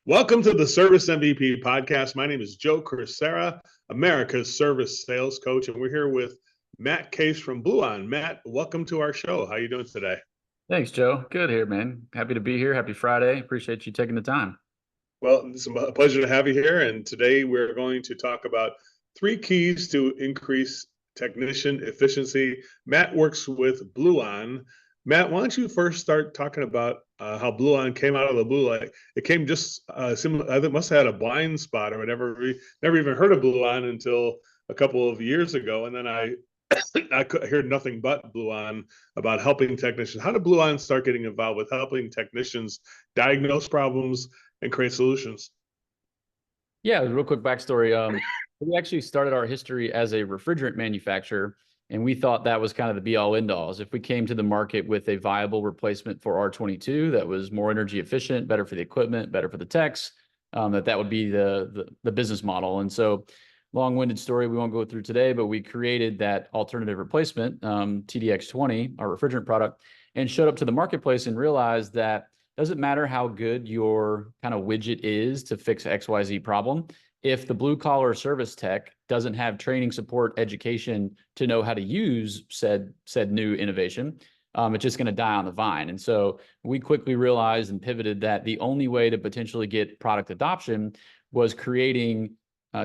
Welcome to the Service MVP podcast. My name is Joe Crisara, America's service sales coach, and we're here with Matt Case from Bluon. Matt, welcome to our show. How are you doing today? Thanks, Joe. Good here, man. Happy to be here. Happy Friday. Appreciate you taking the time. Well, it's a pleasure to have you here, and today we're going to talk about 3 keys to increase technician efficiency. Matt works with Bluon. Matt, why don't you first start talking about how Bluon came out of the blue? Like it came just similar. I think must have had a blind spot, or never even heard of Bluon until a couple of years ago, and then I heard nothing but Bluon about helping technicians. How did Bluon start getting involved with helping technicians diagnose problems and create solutions? Yeah, real quick backstory. We actually started our history as a refrigerant manufacturer, and we thought that was kind of the be-all end-alls. If we came to the market with a viable replacement for R22 that was more energy efficient, better for the equipment, better for the techs, that would be the business model. And so, long-winded story we won't go through today, but we created that alternative replacement, TDX20, our refrigerant product, and showed up to the marketplace and realized that doesn't matter how good your kind of widget is to fix XYZ problem. If the blue collar service tech doesn't have training, support, education to know how to use said new innovation, it's just going to die on the vine. And so we quickly realized and pivoted that the only way to potentially get product adoption was creating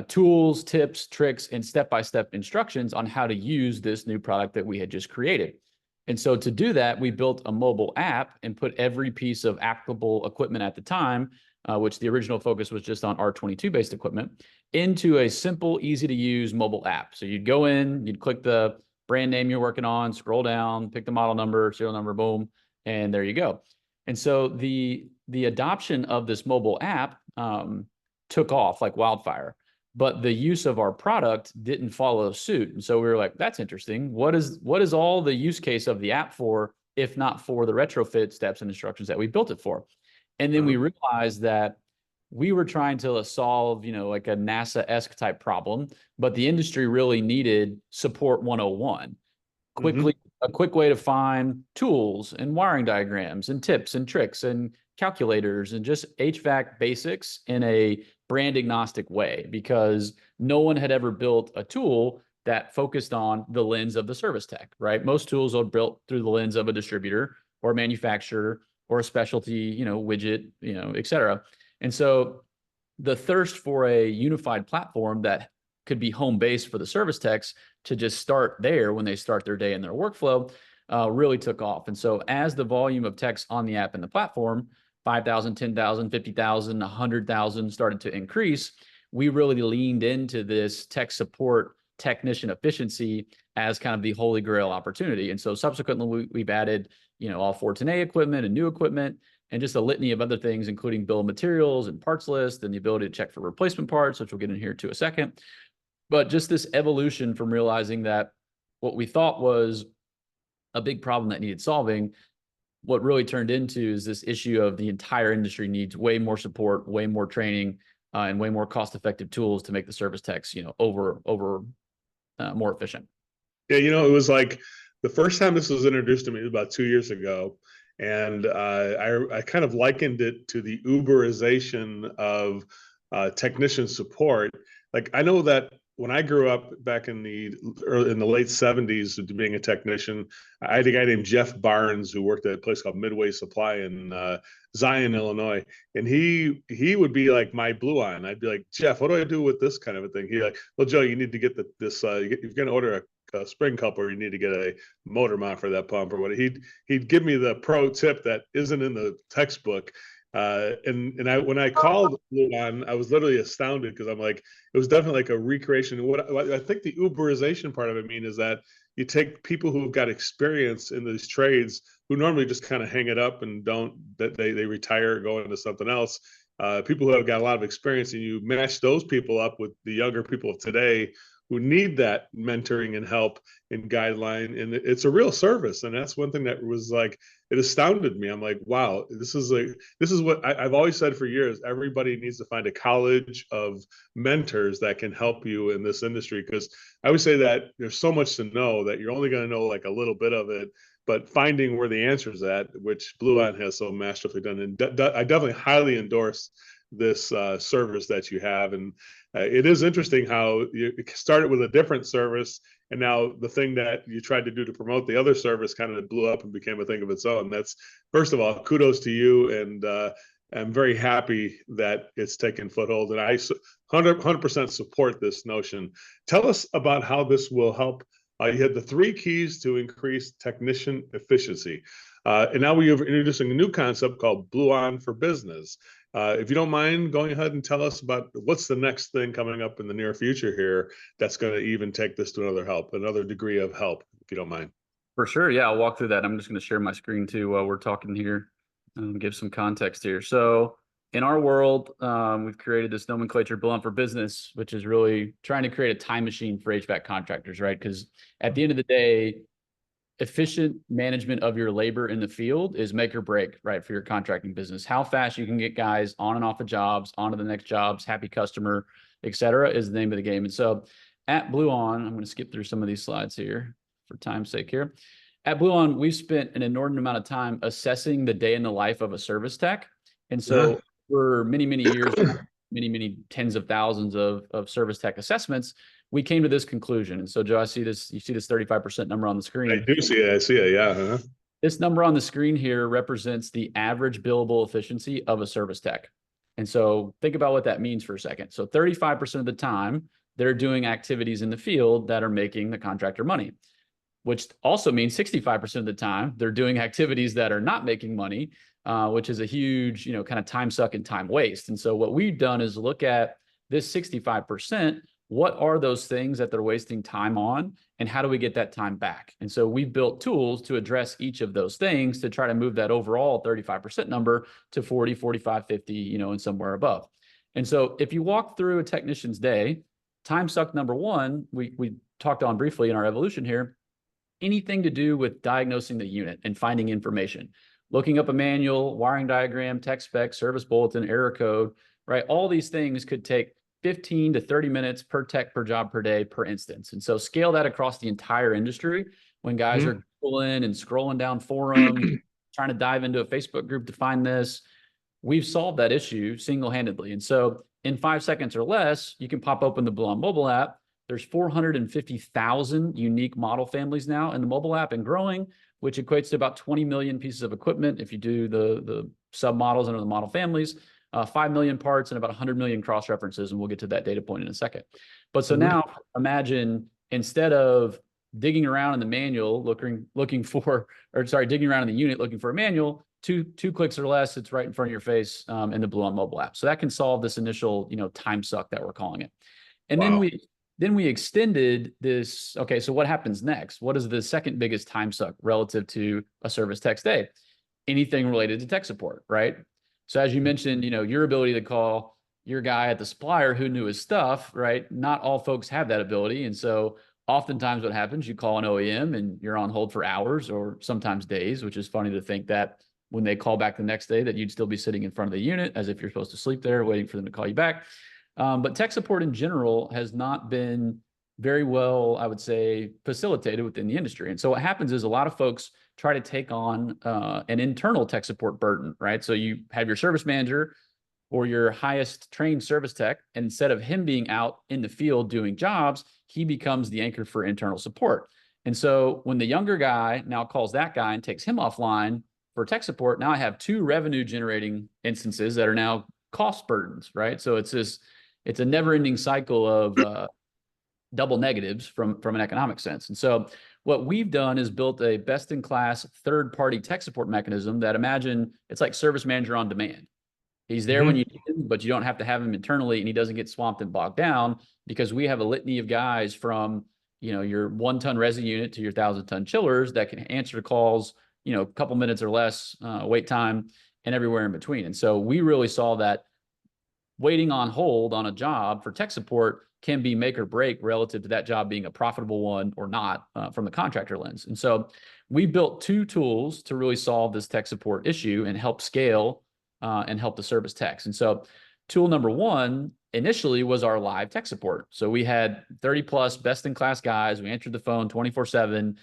tools, tips, tricks, and step-by-step instructions on how to use this new product that we had just created. And so to do that, we built a mobile app and put every piece of applicable equipment at the time, which the original focus was just on R22-based equipment, into a simple, easy-to-use mobile app. So you'd go in, you'd click the brand name you're working on, scroll down, pick the model number, serial number, boom, and there you go. And so the adoption of this mobile app took off like wildfire. But the use of our product didn't follow suit. And so we were like, that's interesting. What is all the use case of the app for, if not for the retrofit steps and instructions that we built it for? And then we realized that we were trying to solve, like a NASA-esque type problem, but the industry really needed support 101. A quick way to find tools and wiring diagrams and tips and tricks and calculators and just HVAC basics in a brand agnostic way, because no one had ever built a tool that focused on the lens of the service tech, right? Most tools are built through the lens of a distributor or a manufacturer or a specialty, widget, et cetera. And so the thirst for a unified platform that could be home-based for the service techs to just start there when they start their day in their workflow really took off. And so as the volume of techs on the app and the platform, 5,000, 10,000, 50,000, 100,000 started to increase, we really leaned into this tech support, technician efficiency as kind of the holy grail opportunity. And so subsequently, we've added, all 410A equipment and new equipment, and just a litany of other things, including bill of materials and parts list and the ability to check for replacement parts, which we'll get in here to a second. But just this evolution from realizing that what we thought was a big problem that needed solving, what really turned into is this issue of the entire industry needs way more support, way more training, and way more cost-effective tools to make the service techs, more efficient. Yeah, it was like the first time this was introduced to me was about 2 years ago, and I kind of likened it to the Uberization of technician support. Like I know that when I grew up back in the late 70s, being a technician, I had a guy named Jeff Barnes who worked at a place called Midway Supply in Zion, Illinois, and he would be like my Bluon. I'd be like, Jeff, what do I do with this kind of a thing? He's like, well, Joe, you need to get this. You're going to order a spring coupler. You need to get a motor mount for that pump or what. He'd give me the pro tip that isn't in the textbook. And when I called Bluon, I was literally astounded because I'm like, it was definitely like a recreation. And what I think the Uberization part of it is that you take people who've got experience in these trades who normally just kind of hang it up and they retire, go into something else. People who have got a lot of experience, and you match those people up with the younger people of today who need that mentoring and help and guideline. And it's a real service. And that's one thing that was like, it astounded me. I'm like, wow, this is what I've always said for years. Everybody needs to find a college of mentors that can help you in this industry. Because I would say that there's so much to know that you're only going to know like a little bit of it, but finding where the answer is at, which Bluon has so masterfully done. And I definitely highly endorse this service that you have. And it is interesting how you started with a different service, and now the thing that you tried to do to promote the other service kind of blew up and became a thing of its own. That's, first of all, kudos to you, and I'm very happy that it's taken foothold, and I 100% support this notion. Tell us about how this will help. You had the 3 keys to increase technician efficiency. And now we are introducing a new concept called Bluon for Business. If you don't mind going ahead and tell us about what's the next thing coming up in the near future here that's going to even take this to another degree of help, if you don't mind. For sure. Yeah, I'll walk through that. I'm just going to share my screen too while we're talking here and give some context here. So in our world, we've created this nomenclature, Bluon for Business, which is really trying to create a time machine for HVAC contractors, right? Because at the end of the day, efficient management of your labor in the field is make or break, right, for your contracting business. How fast you can get guys on and off of jobs, onto the next jobs, happy customer, et cetera, is the name of the game. And so at Bluon, I'm going to skip through some of these slides here for time's sake here. At Bluon, we've spent an inordinate amount of time assessing the day in the life of a service tech. And so for many, many years, many tens of thousands of service tech assessments, we came to this conclusion. And so, Joe, I see this, you see this 35% number on the screen. I do see it. I see it. Yeah. This number on the screen here represents the average billable efficiency of a service tech. And so think about what that means for a second. So 35% of the time, they're doing activities in the field that are making the contractor money, which also means 65% of the time, they're doing activities that are not making money, which is a huge, kind of time suck and time waste. And so what we've done is look at this 65%, what are those things that they're wasting time on, and how do we get that time back? And so we've built tools to address each of those things to try to move that overall 35% number to 40, 45, 50, and somewhere above. And so if you walk through a technician's day, time suck number one, we talked on briefly in our evolution here, anything to do with diagnosing the unit and finding information, looking up a manual, wiring diagram, tech spec, service bulletin, error code, right? All these things could take 15 to 30 minutes per tech, per job, per day, per instance. And so scale that across the entire industry when guys are Googling and scrolling down forums, trying to dive into a Facebook group to find this. We've solved that issue single-handedly. And so in 5 seconds or less, you can pop open the Bluon mobile app. There's 450,000 unique model families now in the mobile app and growing, which equates to about 20 million pieces of equipment if you do the sub-models under the model families. 5 million parts and about 100 million cross references, and we'll get to that data point in a second. But so now imagine, instead of digging around in the manual digging around in the unit looking for a manual, two clicks or less, it's right in front of your face in the Bluon mobile app. So that can solve this initial time suck that we're calling it. And then we extended this. Okay, so what happens next? What is the second biggest time suck relative to a service tech's day? Anything related to tech support, right? So as you mentioned, your ability to call your guy at the supplier who knew his stuff, right? Not all folks have that ability. And so oftentimes what happens, you call an OEM and you're on hold for hours or sometimes days, which is funny to think that when they call back the next day that you'd still be sitting in front of the unit as if you're supposed to sleep there waiting for them to call you back. But tech support in general has not been very well, I would say, facilitated within the industry. And so what happens is a lot of folks try to take on an internal tech support burden, right? So you have your service manager or your highest trained service tech, and instead of him being out in the field doing jobs, he becomes the anchor for internal support. And so when the younger guy now calls that guy and takes him offline for tech support, now I have 2 revenue generating instances that are now cost burdens, right? So it's a never ending cycle of double negatives from an economic sense. And so what we've done is built a best-in-class third-party tech support mechanism that, imagine it's like service manager on demand. He's there when you need him, but you don't have to have him internally, and he doesn't get swamped and bogged down because we have a litany of guys from your 1-ton resi unit to your 1,000-ton chillers that can answer calls, a couple minutes or less wait time and everywhere in between. And so we really saw that waiting on hold on a job for tech support can be make or break relative to that job being a profitable one or not from the contractor lens. And so we built 2 tools to really solve this tech support issue and help scale and help the service techs. And so tool number 1 initially was our live tech support. So we had 30 plus best in class guys. We answered the phone 24/7.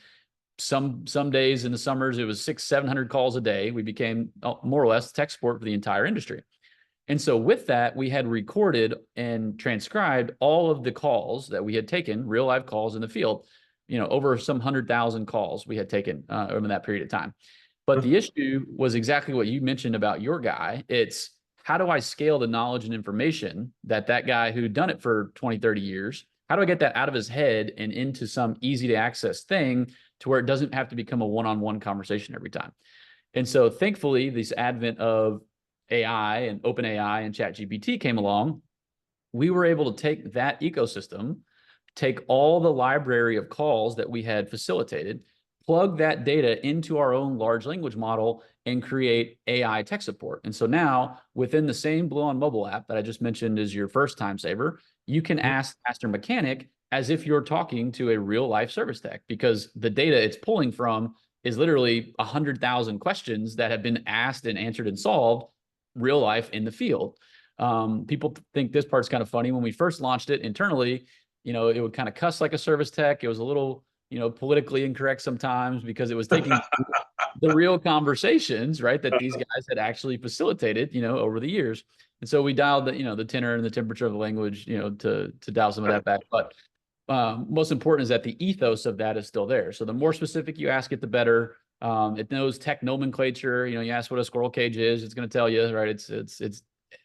Some days in the summers, it was 600-700 calls a day. We became more or less tech support for the entire industry. And so with that, we had recorded and transcribed all of the calls that we had taken, real live calls in the field, over some 100,000 calls we had taken over that period of time. But the issue was exactly what you mentioned about your guy. It's how do I scale the knowledge and information that guy who'd done it for 20, 30 years, how do I get that out of his head and into some easy to access thing to where it doesn't have to become a one-on-one conversation every time? And so thankfully, this advent of AI and OpenAI and ChatGPT came along. We were able to take that ecosystem, take all the library of calls that we had facilitated, plug that data into our own large language model, and create AI tech support. And so now, within the same Bluon mobile app that I just mentioned is your first time saver, you can ask Master Mechanic as if you're talking to a real life service tech, because the data it's pulling from is literally 100,000 questions that have been asked and answered and solved real life in the field. People think this part's kind of funny. When we first launched it internally, it would kind of cuss like a service tech. It was a little, politically incorrect sometimes because it was taking the real conversations, right, that these guys had actually facilitated, over the years. And so we dialed the tenor and the temperature of the language, to dial some of that back. But most important is that the ethos of that is still there. So the more specific you ask it, the better. It knows tech nomenclature. You ask what a squirrel cage is, it's going to tell you, right? It's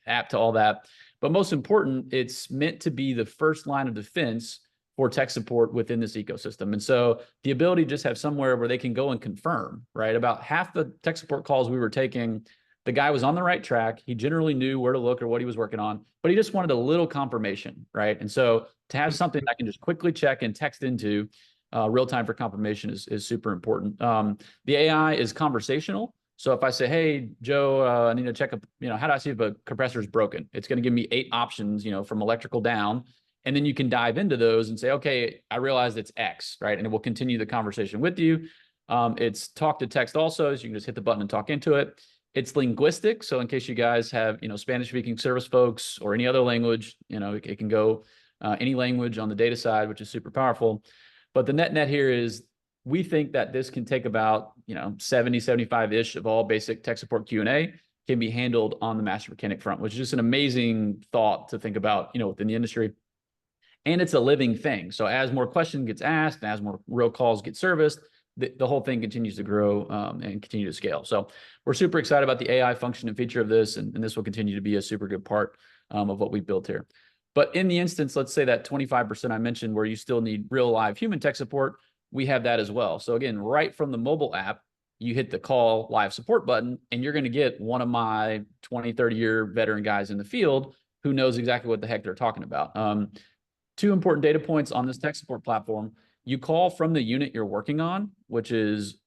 apt to all that. But most important, it's meant to be the first line of defense for tech support within this ecosystem. And so the ability to just have somewhere where they can go and confirm, right? About half the tech support calls we were taking, the guy was on the right track. He generally knew where to look or what he was working on, but he just wanted a little confirmation, right? And so to have something I can just quickly check and text into real time for confirmation is super important. The AI is conversational. So if I say, hey, Joe, I need to check, how do I see if a compressor is broken? It's going to give me 8 options, from electrical down. And then you can dive into those and say, okay, I realize it's X, right? And it will continue the conversation with you. It's talk to text also, so you can just hit the button and talk into it. It's linguistic. So in case you guys have, Spanish speaking service folks or any other language, it can go any language on the data side, which is super powerful. But the net here is we think that this can take about, 70, 75-ish of all basic tech support Q&A can be handled on the Master Mechanic front, which is just an amazing thought to think about, within the industry. And it's a living thing. So as more questions gets asked, and as more real calls get serviced, the whole thing continues to grow and continue to scale. So we're super excited about the AI function and feature of this, and this will continue to be a super good part of what we've built here. But in the instance, let's say that 25% I mentioned where you still need real live human tech support, we have that as well. So again, right from the mobile app, you hit the call live support button, and you're going to get one of my 20, 30-year veteran guys in the field who knows exactly what the heck they're talking about. 2 important data points on this tech support platform. You call from the unit you're working on, which is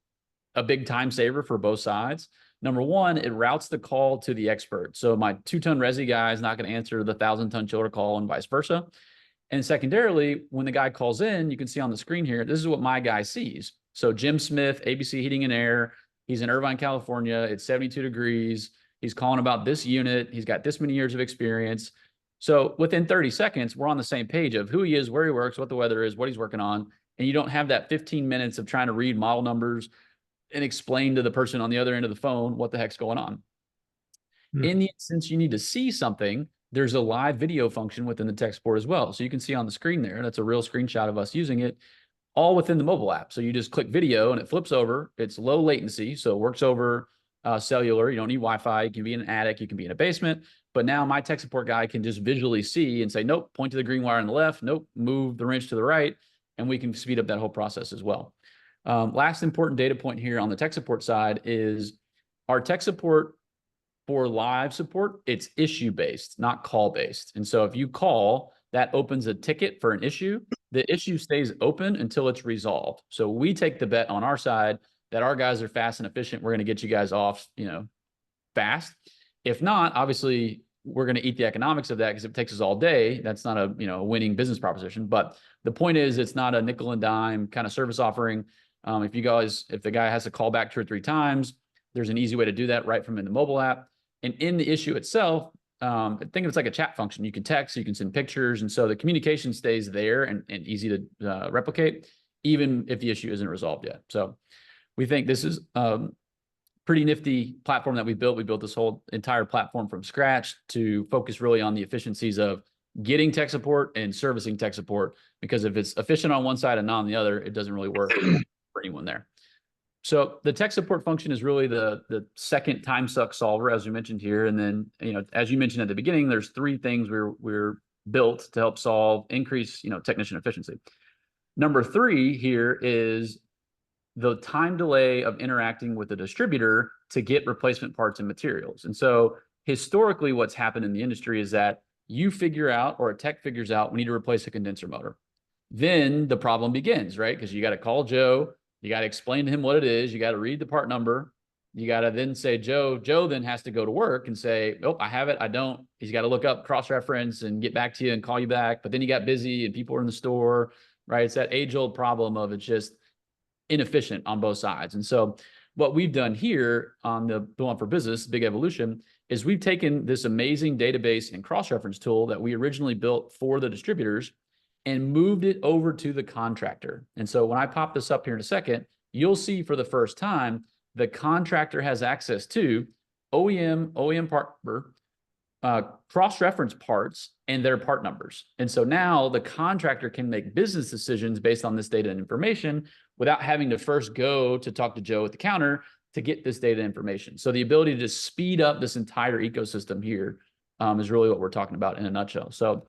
a big time saver for both sides. Number one, it routes the call to the expert. So my 2-ton resi guy is not going to answer the 1,000-ton chiller call and vice versa. And secondarily, when the guy calls in, you can see on the screen here, this is what my guy sees. So Jim Smith, ABC Heating and Air, he's in Irvine, California. It's 72 degrees. He's calling about this unit. He's got this many years of experience. So within 30 seconds, we're on the same page of who he is, where he works, what the weather is, what he's working on. And you don't have that 15 minutes of trying to read model numbers and explain to the person on the other end of the phone what the heck's going on. In the instance you need to see something, there's a live video function within the tech support as well. So you can see on the screen there, that's a real screenshot of us using it, all within the mobile app. So you just click video and it flips over. It's low latency, so it works over cellular. You don't need Wi-Fi. You can be in an attic. You can be in a basement. But now my tech support guy can just visually see and say, nope, point to the green wire on the left. Nope, move the wrench to the right. And we can speed up that whole process as well. Last important data point here on the tech support side is our tech support for live support, it's issue-based, not call-based. And so if you call, that opens a ticket for an issue. The issue stays open until it's resolved. So we take the bet on our side that our guys are fast and efficient. We're going to get you guys off, fast. If not, obviously, we're going to eat the economics of that because if it takes us all day, that's not a winning business proposition. But the point is, it's not a nickel and dime kind of service offering. If the guy has to call back 2 or 3 times, there's an easy way to do that right from in the mobile app. And in the issue itself, think of it's like a chat function. You can text, you can send pictures. And so the communication stays there and easy to replicate, even if the issue isn't resolved yet. So we think this is pretty nifty platform that we built. We built this whole entire platform from scratch to focus really on the efficiencies of getting tech support and servicing tech support, because if it's efficient on one side and not on the other, it doesn't really work for anyone there. So the tech support function is really the second time suck solver, as we mentioned here. And then, as you mentioned at the beginning, there's three things we're built to help solve, increase, technician efficiency. Number three here is the time delay of interacting with the distributor to get replacement parts and materials. And so historically, what's happened in the industry is that you figure out, or a tech figures out, we need to replace a condenser motor. Then the problem begins, right? Because you got to call Joe, you got to explain to him what it is, you got to read the part number, you got to then say, Joe then has to go to work and say, oh, I have it, I don't. He's got to look up, cross-reference, and get back to you and call you back. But then you got busy and people are in the store, right? It's that age-old problem of it's just inefficient on both sides. And so what we've done here on the Bluon for Business, Big Evolution, is we've taken this amazing database and cross-reference tool that we originally built for the distributors and moved it over to the contractor. And so when I pop this up here in a second, you'll see for the first time, the contractor has access to OEM partner, cross-reference parts and their part numbers. And so now the contractor can make business decisions based on this data and information without having to first go to talk to Joe at the counter to get this data information. So the ability to speed up this entire ecosystem here is really what we're talking about in a nutshell. So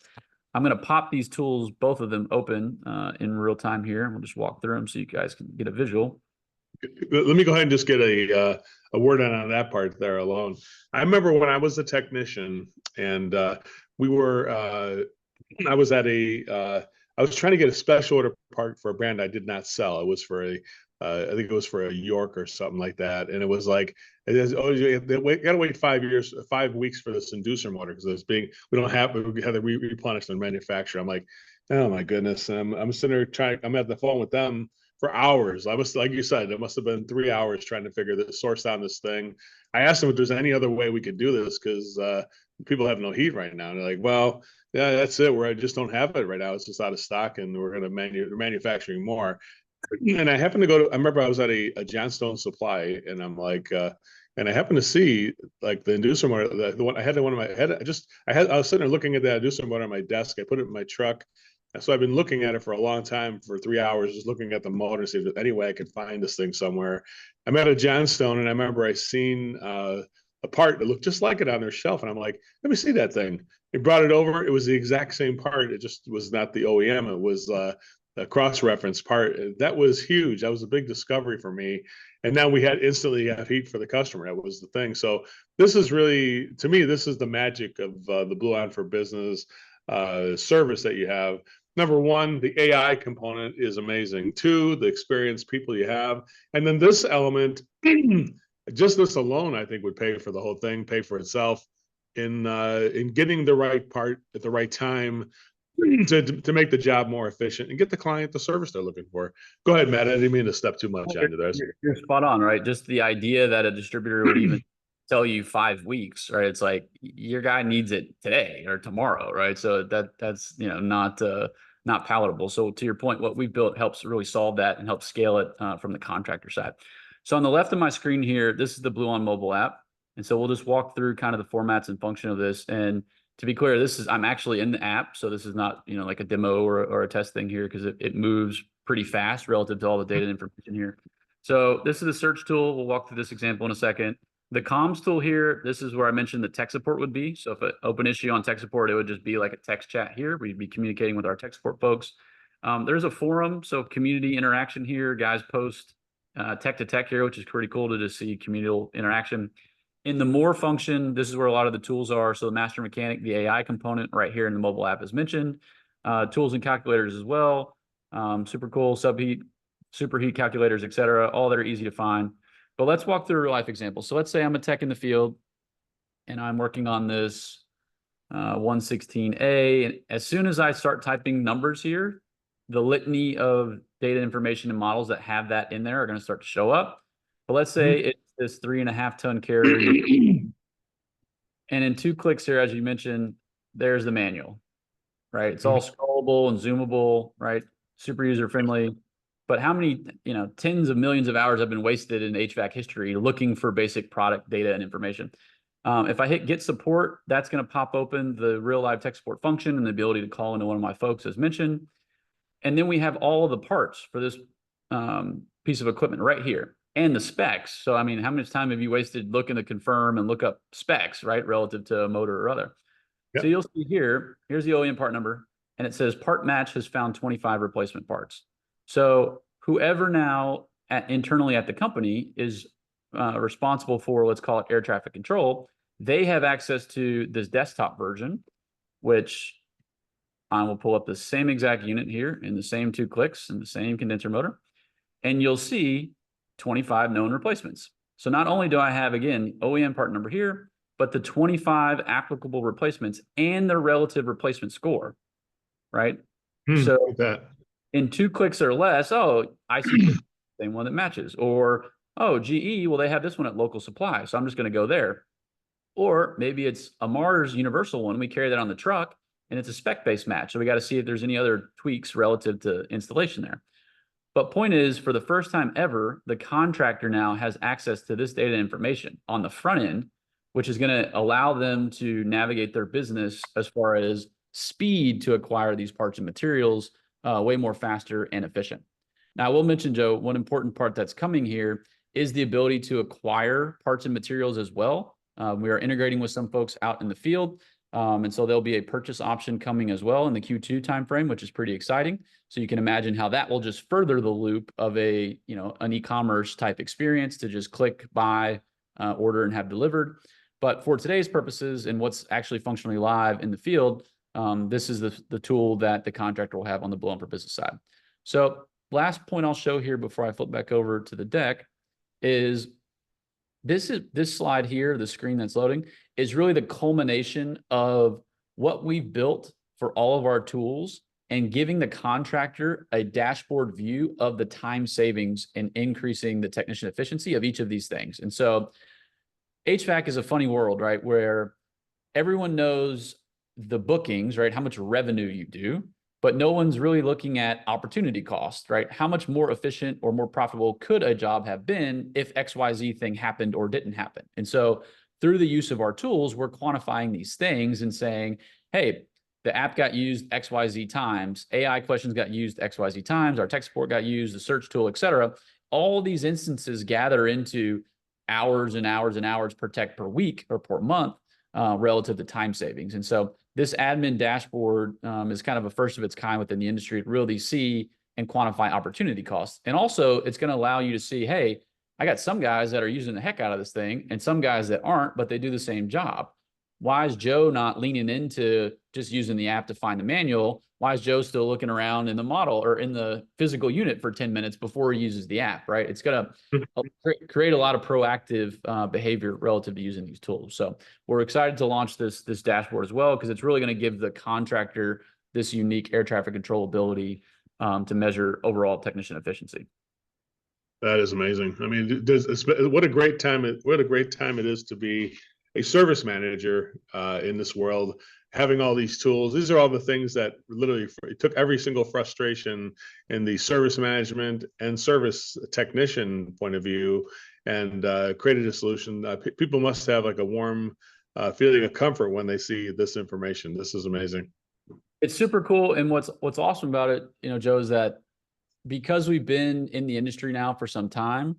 I'm going to pop these tools, both of them open in real time here. And we'll just walk through them so you guys can get a visual. Let me go ahead and just get a word on that part there alone. I remember when I was a technician and we were, I was at I was trying to get a special order part for a brand I did not sell. It was for I think it was for a York or something like that. And it was like, you got to wait 5 weeks for this inducer motor because we had to replenish the manufacturer. I'm like, oh my goodness. I'm sitting there I'm at the phone with them for hours. I was, like you said, it must have been 3 hours trying to figure the source on this thing. I asked them if there's any other way we could do this because people have no heat right now. And they're like, well, yeah, that's it. I just don't have it right now. It's just out of stock, and we're going to manufacturing more. And I happened to I remember I was at a Johnstone Supply, and I'm like, and I happened to see like the inducer motor, the one I had one of my head. I was sitting there looking at that inducer motor on my desk. I put it in my truck. So I've been looking at it for a long time, for 3 hours, just looking at the motor, see if there's any way I could find this thing somewhere. I'm at a Johnstone, and I remember I seen a part that looked just like it on their shelf, and I'm like, let me see that thing. They brought it over. It was the exact same part. It just was not the OEM. It was a cross-reference part. That was huge. That was a big discovery for me. And now we had instantly have heat for the customer. That was the thing. So this is really, to me, this is the magic of the Bluon for Business service that you have. Number one, the AI component is amazing. Two, the experienced people you have. And then this element, just this alone, I think would pay for the whole thing, pay for itself in getting the right part at the right time to make the job more efficient and get the client the service they're looking for. Go ahead, Matt. I didn't mean to step too much onto this. You're spot on, right? Just the idea that a distributor would even tell you 5 weeks, right? It's like your guy needs it today or tomorrow, right? So that's not palatable. So to your point, what we've built helps really solve that and help scale it from the contractor side. So on the left of my screen here, this is the Bluon mobile app. And so we'll just walk through kind of the formats and function of this. And to be clear, I'm actually in the app. So this is not, like a demo or a test thing here, because it moves pretty fast relative to all the data and information here. So this is the search tool. We'll walk through this example in a second. The comms tool here, this is where I mentioned the tech support would be. So if an open issue on tech support, it would just be like a text chat here. We'd be communicating with our tech support folks. There's a forum, so community interaction here. Guys post tech to tech here, which is pretty cool to just see communal interaction. In the more function, this is where a lot of the tools are. So the master mechanic, the AI component right here in the mobile app is mentioned. Tools and calculators as well. Super cool, subheat, superheat calculators, etc. All that are easy to find. But let's walk through a real life example. So let's say I'm a tech in the field and I'm working on this 116A. And as soon as I start typing numbers here, the litany of data information and models that have that in there are going to start to show up. But let's say it's this 3.5 ton carry. And in 2 clicks here, as you mentioned, there's the manual, right? It's all scrollable and zoomable, right? Super user friendly. but how many, tens of millions of hours have been wasted in HVAC history looking for basic product data and information. If I hit get support, that's going to pop open the real live tech support function and the ability to call into one of my folks as mentioned. And then we have all of the parts for this piece of equipment right here and the specs. So, I mean, how much time have you wasted looking to confirm and look up specs, right, relative to a motor or other? Yep. So you'll see here's the OEM part number, and it says part match has found 25 replacement parts. So whoever now internally at the company is responsible for, let's call it air traffic control, they have access to this desktop version, which I will pull up the same exact unit here in the same 2 clicks and the same condenser motor, and you'll see 25 known replacements. So not only do I have, again, OEM part number here, but the 25 applicable replacements and their relative replacement score, right? So in 2 clicks or less, oh, I see the same one that matches. Or, oh, GE, well, they have this one at local supply, so I'm just going to go there. Or maybe it's a Mars Universal one. We carry that on the truck, and it's a spec-based match. So we got to see if there's any other tweaks relative to installation there. But point is, for the first time ever, the contractor now has access to this data information on the front end, which is going to allow them to navigate their business as far as speed to acquire these parts and materials way more faster and efficient. Now, I will mention, Joe, one important part that's coming here is the ability to acquire parts and materials as well. We are integrating with some folks out in the field. And so there'll be a purchase option coming as well in the Q2 timeframe, which is pretty exciting. So you can imagine how that will just further the loop of an e-commerce type experience to just click, buy, order, and have delivered. But for today's purposes and what's actually functionally live in the field, this is the tool that the contractor will have on the Bluon for Business side. So last point I'll show here before I flip back over to the deck is this slide here, the screen that's loading, is really the culmination of what we've built for all of our tools and giving the contractor a dashboard view of the time savings and increasing the technician efficiency of each of these things. And so HVAC is a funny world, right? Where everyone knows the bookings, right? How much revenue you do, but no one's really looking at opportunity cost, right? How much more efficient or more profitable could a job have been if XYZ thing happened or didn't happen? And so through the use of our tools, we're quantifying these things and saying, hey, the app got used XYZ times, AI questions got used XYZ times, our tech support got used, the search tool, et cetera. All these instances gather into hours and hours and hours per tech per week or per month relative to time savings. And so this admin dashboard is kind of a first of its kind within the industry to really see and quantify opportunity costs. And also it's going to allow you to see, hey, I got some guys that are using the heck out of this thing and some guys that aren't, but they do the same job. Why is Joe not leaning into just using the app to find the manual? Why is Joe still looking around in the model or in the physical unit for 10 minutes before he uses the app, right? It's going to create a lot of proactive behavior relative to using these tools. So we're excited to launch this dashboard as well, because it's really going to give the contractor this unique air traffic control ability to measure overall technician efficiency. That is amazing. I mean, what a great time it is to be a service manager in this world, having all these tools. These are all the things that literally took every single frustration in the service management and service technician point of view and created a solution. People must have like a warm feeling of comfort when they see this information. This is amazing. It's super cool. And what's awesome about it, Joe, is that because we've been in the industry now for some time,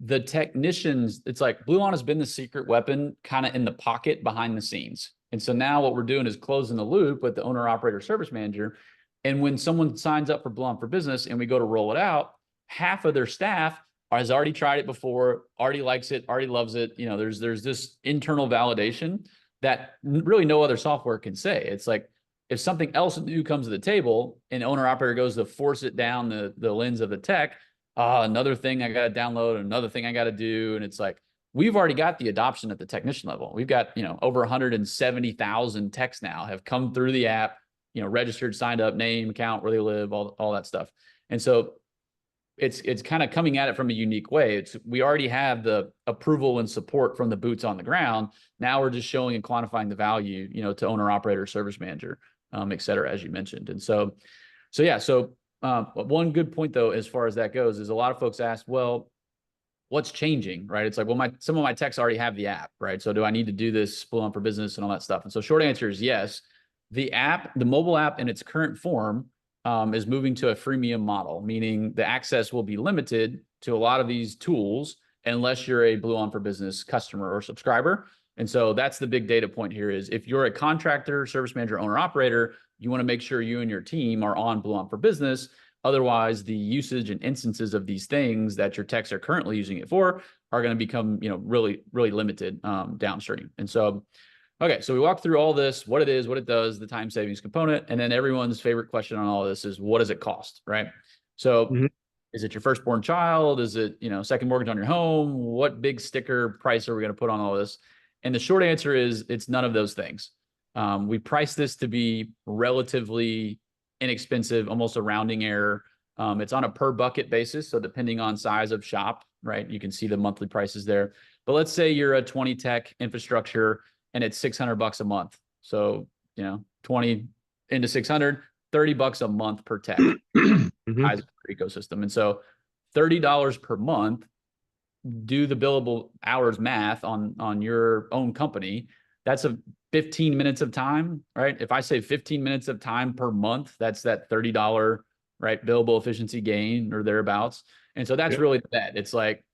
the technicians, it's like Bluon has been the secret weapon kind of in the pocket behind the scenes. And so now what we're doing is closing the loop with the owner operator service manager. And when someone signs up for Bluon for Business and we go to roll it out, half of their staff has already tried it before, already likes it, already loves it. There's this internal validation that really no other software can say. It's like, if something else new comes to the table and owner operator goes to force it down the lens of the tech, another thing I got to download, another thing I got to do. And it's like, we've already got the adoption at the technician level. We've got, over 170,000 techs now have come through the app, registered, signed up, name, account, where they live, all that stuff. And so it's kind of coming at it from a unique way. We already have the approval and support from the boots on the ground. Now we're just showing and quantifying the value, to owner operator, service manager, et cetera, as you mentioned. And so One good point though, as far as that goes, is a lot of folks ask, well, what's changing, right? It's like, well, some of my techs already have the app, right? So do I need to do this Bluon for Business and all that stuff? And so short answer is yes. The app, the mobile app in its current form, is moving to a freemium model, meaning the access will be limited to a lot of these tools unless you're a Bluon for Business customer or subscriber. And so that's the big data point here is if you're a contractor, service manager, owner, operator, you want to make sure you and your team are on Bluon for Business. Otherwise, the usage and instances of these things that your techs are currently using it for are going to become, really, really limited downstream. And so, okay, so we walked through all this, what it is, what it does, the time savings component, and then everyone's favorite question on all of this is, what does it cost, right? So is it your firstborn child? Is it, second mortgage on your home? What big sticker price are we going to put on all this? And the short answer is it's none of those things. We price this to be relatively inexpensive, almost a rounding error. It's on a per bucket basis. So depending on size of shop, right, you can see the monthly prices there. But let's say you're a 20 tech infrastructure and it's $600 a month. So, 20 into 600, $30 a month per tech ecosystem. And so $30 per month, do the billable hours math on your own company. That's 15 minutes of time, right? If I say 15 minutes of time per month, that's that $30, right, billable efficiency gain or thereabouts. And so that's really the bet. It's like,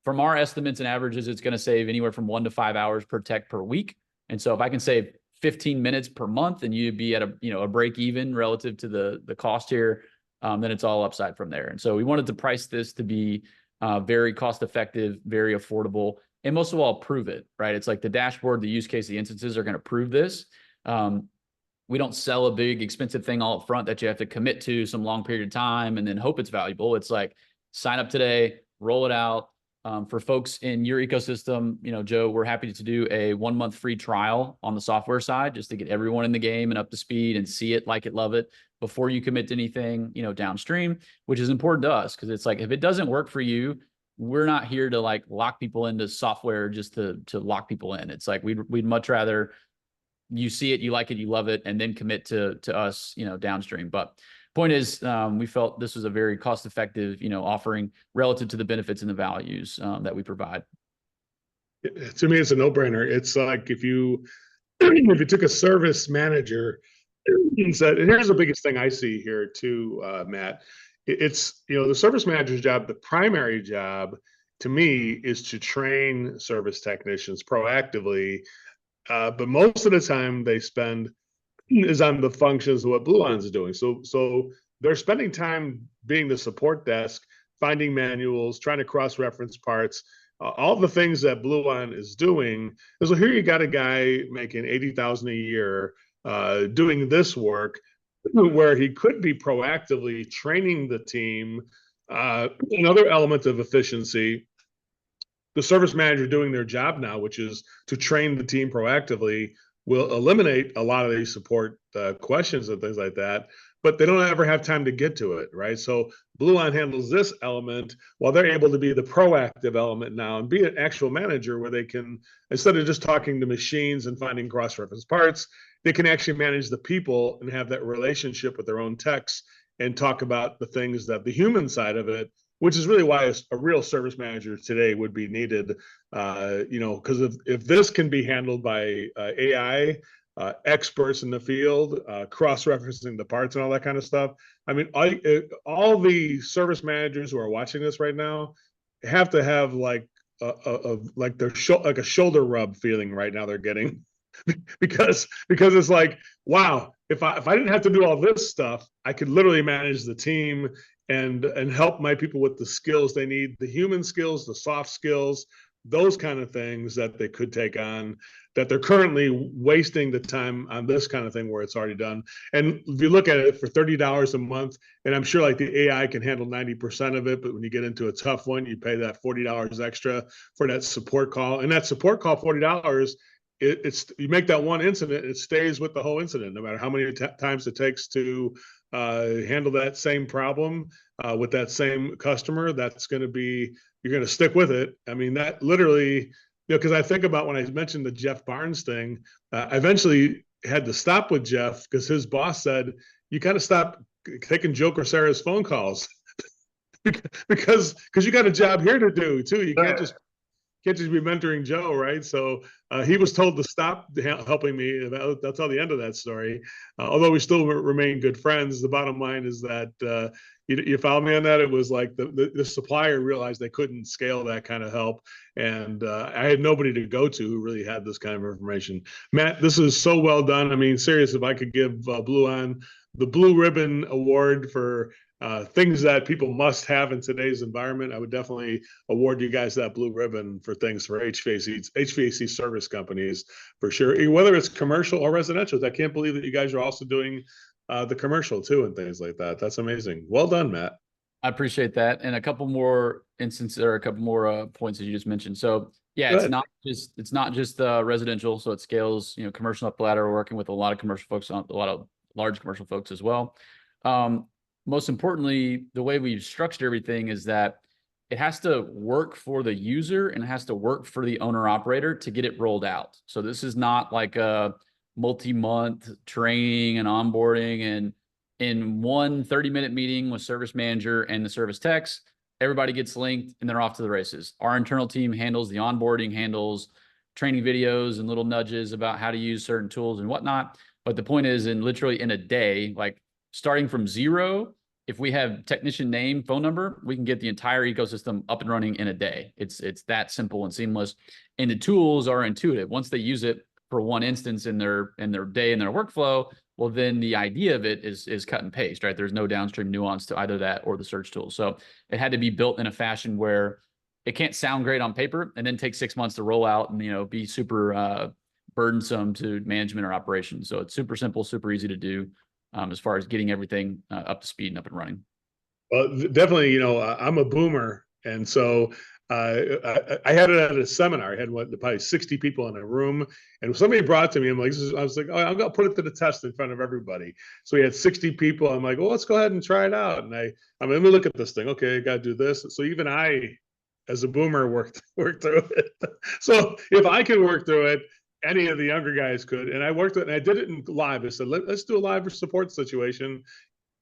from our estimates and averages, it's going to save anywhere from 1 to 5 hours per tech per week. And so if I can save 15 minutes per month and you'd be at a break even relative to the cost here, then it's all upside from there. And so we wanted to price this to be very cost effective, very affordable, and most of all, prove it, right? It's like the dashboard, the use case, the instances are going to prove this. We don't sell a big expensive thing all up front that you have to commit to some long period of time and then hope it's valuable. It's like, sign up today, roll it out. For folks in your ecosystem, Joe, we're happy to do a 1 month free trial on the software side, just to get everyone in the game and up to speed and see it, like it, love it before you commit to anything, downstream, which is important to us. Cause it's like, if it doesn't work for you, we're not here to like lock people into software just to lock people in. It's like, we'd much rather you see it, you like it, you love it, and then commit to us, downstream. But point is, we felt this was a very cost-effective, offering relative to the benefits and the values that we provide. To me, it's a no-brainer. It's like if you if you took a service manager and said, and here's the biggest thing I see here too, Matt. It's the service manager's job. The primary job, to me, is to train service technicians proactively. But most of the time they spend is on the functions of what Bluon is doing. So they're spending time being the support desk, finding manuals, trying to cross-reference parts, all the things that Bluon is doing. So here you got a guy making $80,000 a year doing this work, where he could be proactively training the team. Another element of efficiency, the service manager doing their job now, which is to train the team proactively, will eliminate a lot of these support questions and things like that, but they don't ever have time to get to it, right? So Bluon handles this element while they're able to be the proactive element now and be an actual manager where they can, instead of just talking to machines and finding cross-reference parts, they can actually manage the people and have that relationship with their own techs and talk about the things that the human side of it, which is really why a real service manager today would be needed, because if this can be handled by AI, experts in the field, cross-referencing the parts and all that kind of stuff. I mean, all the service managers who are watching this right now have to have like a shoulder rub feeling right now they're getting because it's like, wow, if I didn't have to do all this stuff, I could literally manage the team and help my people with the skills they need, the human skills, the soft skills, those kind of things that they could take on, that they're currently wasting the time on this kind of thing where it's already done. And if you look at it for $30 a month, and I'm sure like the AI can handle 90% of it, but when you get into a tough one, you pay that $40 extra for that support call. And that support call, $40, it's you make that one incident, it stays with the whole incident, no matter how many times it takes to handle that same problem with that same customer. That's going to be, you're going to stick with it. I mean, that literally, because I think about when I mentioned the Jeff Barnes thing, I eventually had to stop with Jeff because his boss said, you got to stop taking Joe Crisara's phone calls because you got a job here to do too. You can't just be mentoring Joe, right? So he was told to stop helping me. That's how the end of that story. Although we still remain good friends, the bottom line is that you follow me on that. It was like the supplier realized they couldn't scale that kind of help, and I had nobody to go to who really had this kind of information. Matt, this is so well done. I mean, serious. If I could give Bluon the Blue Ribbon Award for things that people must have in today's environment, I would definitely award you guys that blue ribbon for things for HVAC service companies for sure, whether it's commercial or residential. I can't believe that you guys are also doing the commercial too and things like that. That's amazing. Well done, Matt. I appreciate that. And a couple more instances or a couple more points that you just mentioned. So yeah, it's not just residential. So it scales, commercial up the ladder. We're working with a lot of commercial folks, on a lot of large commercial folks as well. Most importantly, the way we've structured everything is that it has to work for the user and it has to work for the owner operator to get it rolled out. So this is not like a multi-month training and onboarding, and in one 30-minute meeting with service manager and the service techs, everybody gets linked and they're off to the races. Our internal team handles the onboarding, handles training videos and little nudges about how to use certain tools and whatnot. But the point is, literally in a day, like starting from zero, if we have technician name, phone number, we can get the entire ecosystem up and running in a day. It's that simple and seamless. And the tools are intuitive. Once they use it for one instance in their day, in their workflow, well, then the idea of it is cut and paste, right? There's no downstream nuance to either that or the search tool. So it had to be built in a fashion where it can't sound great on paper and then take 6 months to roll out and, be super burdensome to management or operations. So it's super simple, super easy to do. As far as getting everything up to speed and up and running. Well, definitely, I'm a boomer. And so I had it at a seminar. I had probably 60 people in a room. And somebody brought to me, I was like, oh, I'm going to put it to the test in front of everybody. So we had 60 people. I'm like, well, let's go ahead and try it out. And let me look at this thing. Okay, I got to do this. So even I, as a boomer, worked through it. So if I can work through it, any of the younger guys could. And I worked it, and I did it in live. I said, let's do a live support situation.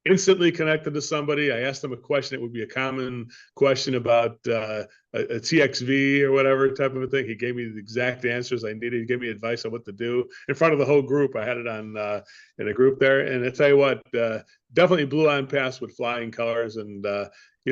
Instantly connected to somebody. I asked them a question. It would be a common question about a TXV or whatever type of a thing. He gave me the exact answers I needed. He gave me advice on what to do in front of the whole group. I had it on in a group there. And I tell you what, definitely Bluon passed with flying colors. And,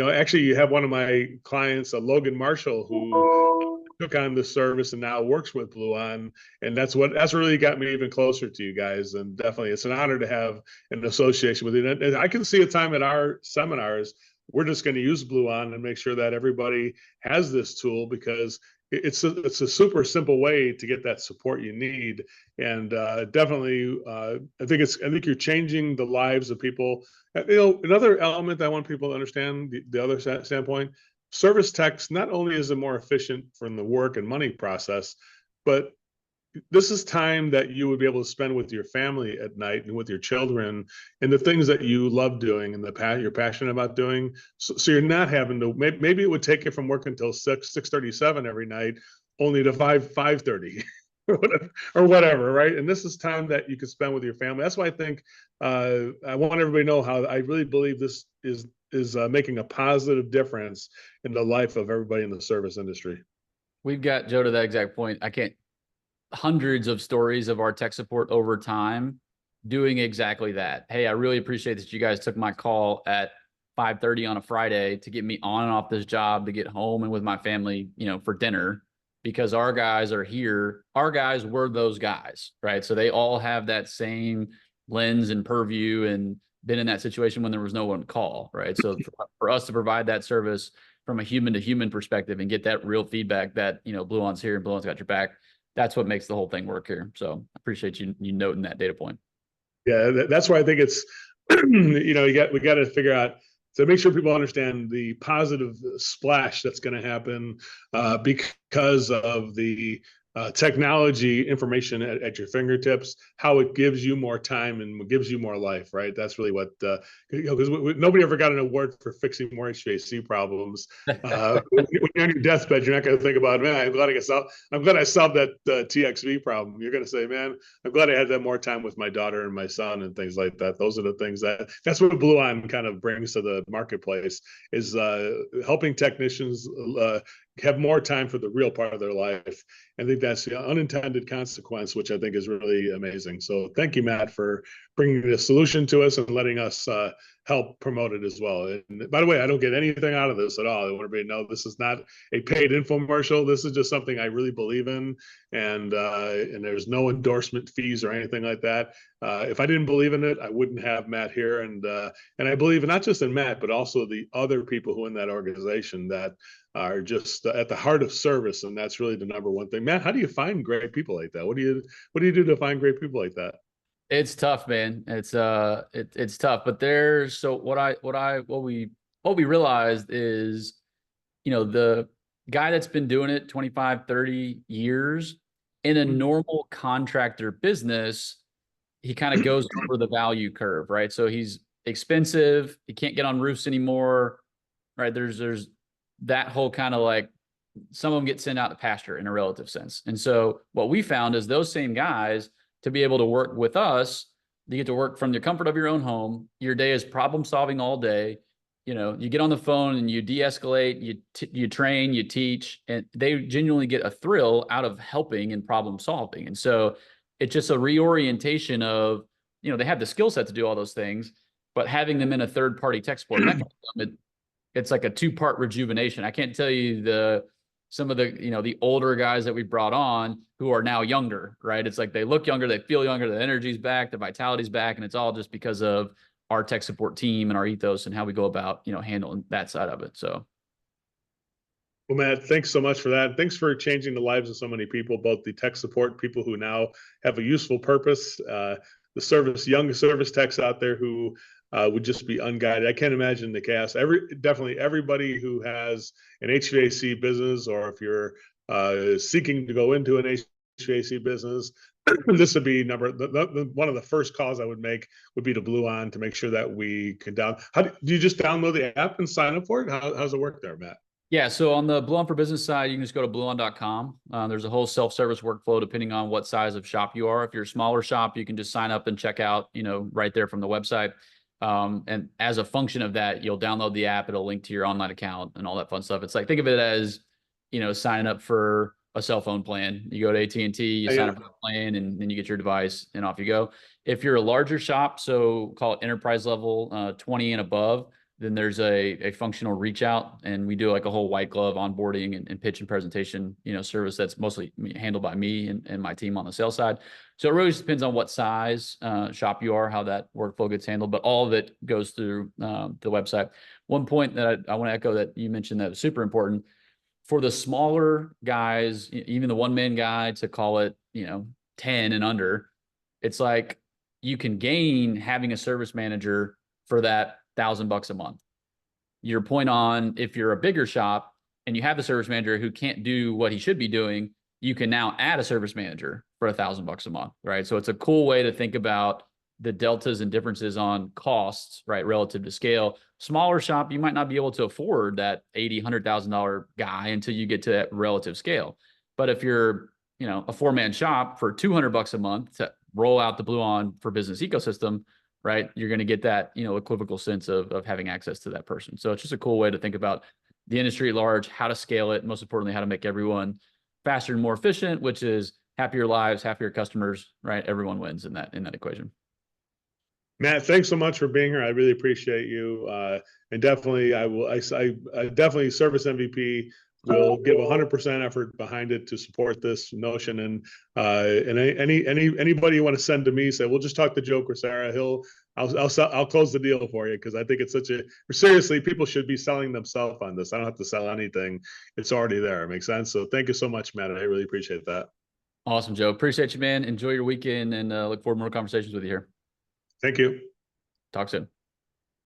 actually you have one of my clients, Logan Marshall, who took on this service and now works with Bluon, and that's really got me even closer to you guys. And definitely, it's an honor to have an association with you. And I can see a time at our seminars we're just going to use Bluon and make sure that everybody has this tool, because it's a super simple way to get that support you need. And definitely, I think you're changing the lives of people. Another element I want people to understand, the other standpoint. Service techs, not only is it more efficient from the work and money process, but this is time that you would be able to spend with your family at night and with your children and the things that you love doing and you're passionate about doing. So you're not having to, maybe it would take you from working until 6:37 every night, only to 5:30 or whatever, right? And this is time that you could spend with your family. That's why I think I want everybody to know how I really believe this is making a positive difference in the life of everybody in the service industry. We've got, Joe, to that exact point. Hundreds of stories of our tech support over time doing exactly that. Hey, I really appreciate that you guys took my call at 5:30 on a Friday to get me on and off this job to get home and with my family, for dinner, because our guys are here. Our guys were those guys, right? So they all have that same lens and purview and been in that situation when there was no one to call, right? So for us to provide that service from a human to human perspective and get that real feedback that, Bluon's here and Bluon's got your back, that's what makes the whole thing work here. So I appreciate you noting that data point. Yeah, that's why I think it's, we got to figure out to make sure people understand the positive splash that's going to happen because of the technology information at your fingertips, how it gives you more time and gives you more life, right? That's really what, because nobody ever got an award for fixing more HVAC problems. When you're on your deathbed, you're not going to think about, man, I'm glad I solved that TXV problem. You're going to say, man, I'm glad I had that more time with my daughter and my son and things like that. Those are the things that's what Bluon kind of brings to the marketplace, is helping technicians have more time for the real part of their life. I think that's the unintended consequence, which I think is really amazing. So thank you, Matt, for bringing the solution to us and letting us help promote it as well. And by the way, I don't get anything out of this at all. I want everybody to know this is not a paid infomercial. This is just something I really believe in, and there's no endorsement fees or anything like that. If I didn't believe in it, I wouldn't have Matt here. And I believe not just in Matt, but also the other people who in that organization that are just at the heart of service, and that's really the number one thing. Matt, how do you find great people like that? What do you do to find great people like that? It's tough, man. It's tough, but what we realized is, the guy that's been doing it 25, 30 years in a normal contractor business, he kind of goes over the value curve, right? So he's expensive. He can't get on roofs anymore, right? There's that whole kind of like, some of them get sent out to pasture in a relative sense. And so what we found is those same guys, to be able to work with us, you get to work from the comfort of your own home. Your day is problem solving all day. You get on the phone and you de-escalate, you train, you teach, and they genuinely get a thrill out of helping and problem solving. And so it's just a reorientation of, they have the skill set to do all those things, but having them in a third party tech support mechanism, it's like a two-part rejuvenation. I can't tell you some of the older guys that we brought on who are now younger, right? It's like they look younger, they feel younger, the energy's back, the vitality's back, and it's all just because of our tech support team and our ethos and how we go about, handling that side of it. So. Well, Matt, thanks so much for that. Thanks for changing the lives of so many people, both the tech support people who now have a useful purpose, the young service techs out there who would just be unguided. I can't imagine the chaos. Definitely everybody who has an HVAC business, or if you're seeking to go into an HVAC business, this would be one of the first calls I would make would be to Bluon to make sure that we can do you just download the app and sign up for it? How's it work there, Matt? Yeah, so on the Bluon for Business side, you can just go to bluon.com. There's a whole self-service workflow depending on what size of shop you are. If you're a smaller shop, you can just sign up and check out, right there from the website. And as a function of that, you'll download the app. It'll link to your online account and all that fun stuff. It's like, think of it as, signing up for a cell phone plan. You go to AT&T, you sign up for the plan, and then you get your device and off you go. If you're a larger shop, so call it enterprise level, 20 and above, then there's a functional reach out, and we do like a whole white glove onboarding and pitch and presentation, service that's mostly handled by me and my team on the sales side. So it really just depends on what size shop you are, how that workflow gets handled, but all of it goes through the website. One point that I want to echo that you mentioned that is super important for the smaller guys, even the one-man guy, to call it, 10 and under. It's like you can gain having a service manager for that $1,000 a month. Your point on, if you're a bigger shop and you have a service manager who can't do what he should be doing, you can now add a service manager for $1,000 a month, right? So it's a cool way to think about the deltas and differences on costs, right, relative to scale. Smaller shop, you might not be able to afford that $80,000, $100,000 guy until you get to that relative scale. But if you're, a 4-man shop for $200 a month to roll out the Bluon for Business ecosystem, right, you're going to get that, equivocal sense of having access to that person. So it's just a cool way to think about the industry at large, how to scale it, and most importantly, how to make everyone faster and more efficient, which is happier lives, happier customers, right? Everyone wins in that equation. Matt, thanks so much for being here. I really appreciate you. And definitely, I definitely Service MVP will give 100% effort behind it to support this notion. And anybody you want to send to me, say, we'll just talk to Joe Crisara. I'll close the deal for you, because I think it's seriously, people should be selling themselves on this. I don't have to sell anything. It's already there. It makes sense. So thank you so much, Matt. I really appreciate that. Awesome, Joe. Appreciate you, man. Enjoy your weekend, and look forward to more conversations with you here. Thank you. Talk soon.